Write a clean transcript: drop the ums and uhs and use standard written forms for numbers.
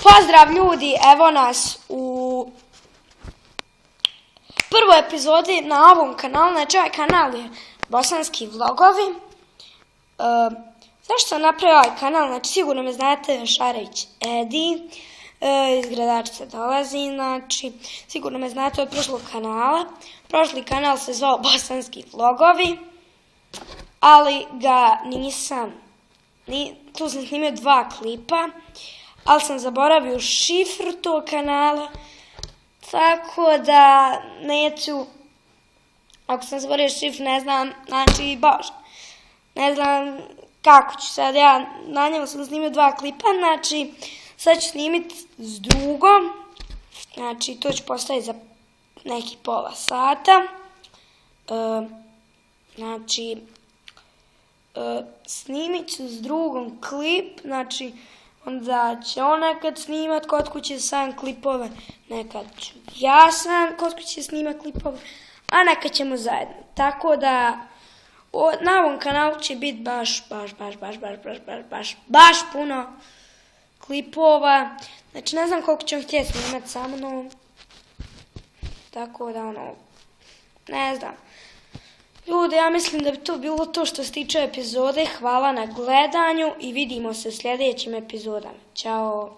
Pozdrav ljudi, evo nas u prvoj epizodi na ovom kanalu. Znači ovaj kanal je bosanski vlogovi. Zašto sam napravio ovaj kanal? Znači sigurno me znate, Šarić Edi, iz Gradačca dolazi, znači sigurno me znate od prošlog kanala. Prošli kanal se zvao bosanski vlogovi, ali ga nisam, tu sam snimio 2 klipa, ali sam zaboravio šifru tog kanala, tako da neću, ako sam zaboravio šifru, ne znam, znači, bože, ne znam kako ću sad, ja na njemu sam snimio 2 klipa, znači, sad ću snimiti s drugom, znači, to ću postaviti za neki pola sata, znači, snimit ću s drugom klip, znači, onda će on nekad snimat kod kuće sam klipove, nekad ću ja sam kod kuće snimat klipove, a nekad ćemo zajedno. Tako da na ovom kanalu će biti baš puno klipova. Znači ne znam koliko ćemo htjeti snimat sa mnom. Tako da ne znam. Ljudi, ja mislim da bi to bilo to što se tiče epizode. Hvala na gledanju i vidimo se u sljedećim epizodama. Ćao!